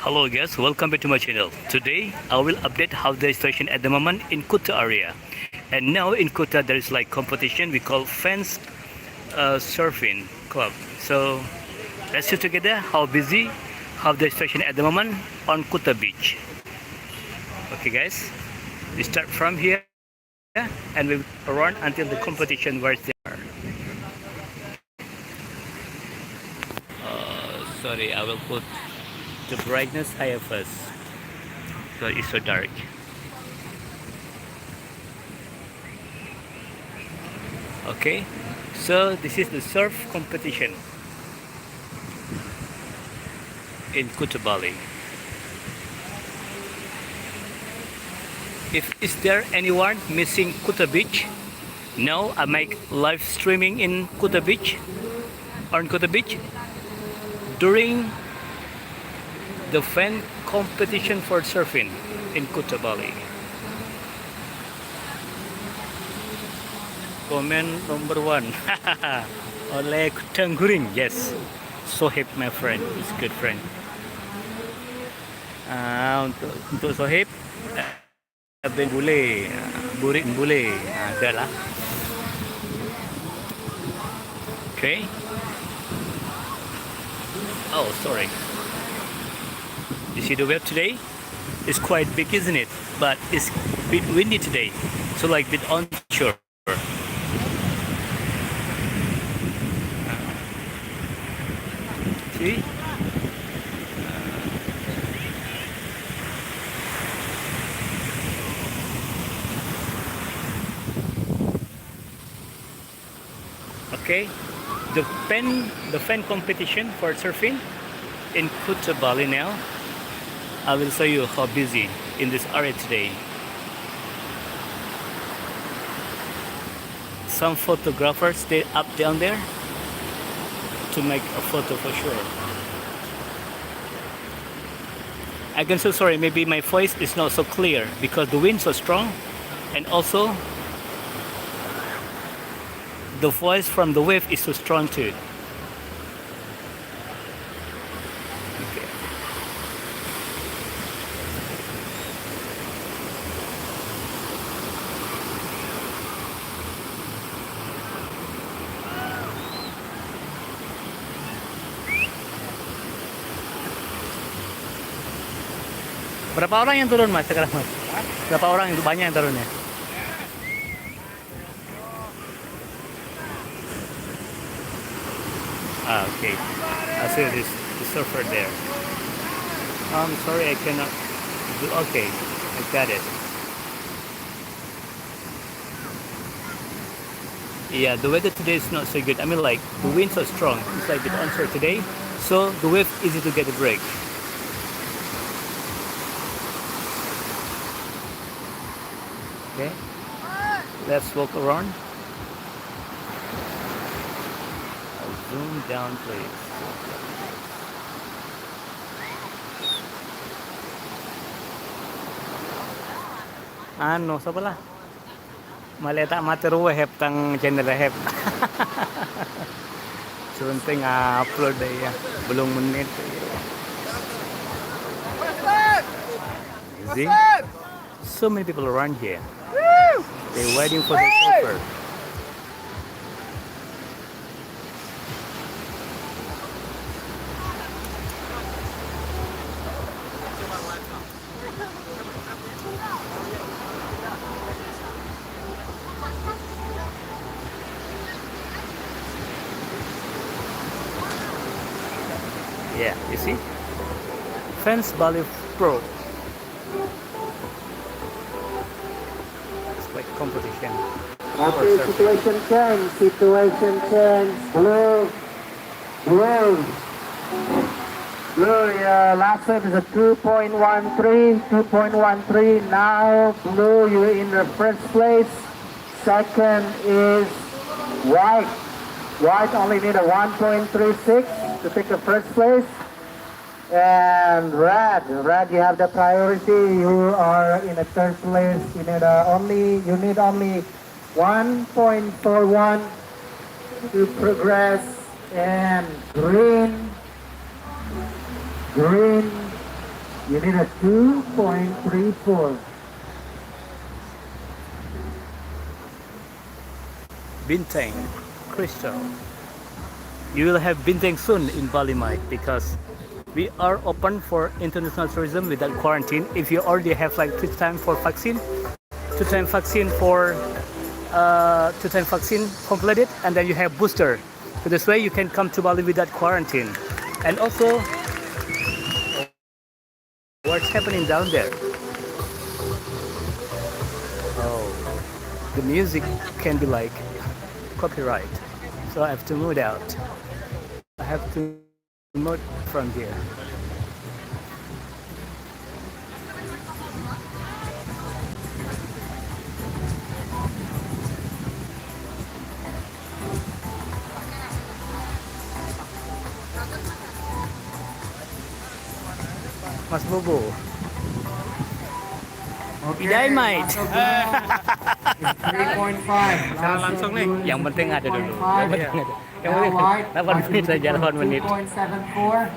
Hello guys, welcome back to my channel. Today I will update how the situation at the moment in Kuta area. And now in Kuta there is like competition we call fans surfing club. So let's see together how busy, how the situation at the moment on Kuta Beach. Okay guys, we start from here and we run until the competition where they are. Sorry, I will put the brightness higher first because it's so dark. Okay, so this is the surf competition in Kuta Bali. Is there anyone missing Kuta Beach? No, I make live streaming in Kuta Beach, on Kuta Beach during the fan competition for surfing in Kuta Bali. Comment number 1 oleh Tengguring. Yes, Sohib my friend, is good friend. Untuk Sohib Ben boleh, Burik boleh, ada lah. Okay. Oh, sorry. You see the wave today? It's quite big, isn't it? But it's a bit windy today, so like a bit onshore. See? Okay, the fan competition for surfing in Kuta Bali now. I will show you how busy in this area today. Some photographers stay up down there to make a photo for sure. I'm so sorry, maybe my voice is not so clear because the wind so strong, and also the voice from the wave is so strong too. Berapa orang yang turun mas sekarang mas? Berapa orang itu banyak yang turunnya? Okay. I see this the surfer there. I'm sorry I cannot do. Okay, I got it. Yeah, the weather today is not so good. I mean like the winds are strong. It's like a bit onshore today, so the wave easy to get a break. Okay, let's walk around. I'll zoom down, please. Ano, sa pala? Maleta materuwa hep tang channel hep. Sunting upload ya, belum menit. See? So many people around here. They're waiting for the surfer. Yeah, you see? Fans Bali Pro. It's like competition. Okay, situation change. Blue. Yeah, last time is a 2.13. Now, blue, you're in the first place. Second is white. White only need a 1.36 to take the first place. And red, you have the priority. You are in the third place. You need only 1.41 to progress. And green You need a 2.34. Bintang crystal. You will have bintang soon in Bali, Mike, because we are open for international tourism without quarantine. If you already have like two-time vaccine completed, and then you have booster. So this way you can come to Bali without quarantine. And also, what's happening down there? Oh, the music can be like copyright, so I have to move it out. I have to move from here. Mas Bobo. Okay, Dynamite. masuk dulu. It's 3.5. Jalan langsung nih. Yang penting ada dulu. Yang penting ada. Yang Now penting white 8 menit saja, 8 menit. 2.74.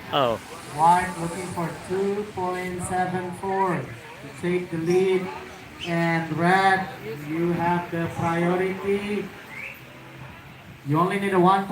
Oh, White looking for 2.74 to take the lead, and red, you have the priority. You only need a 1.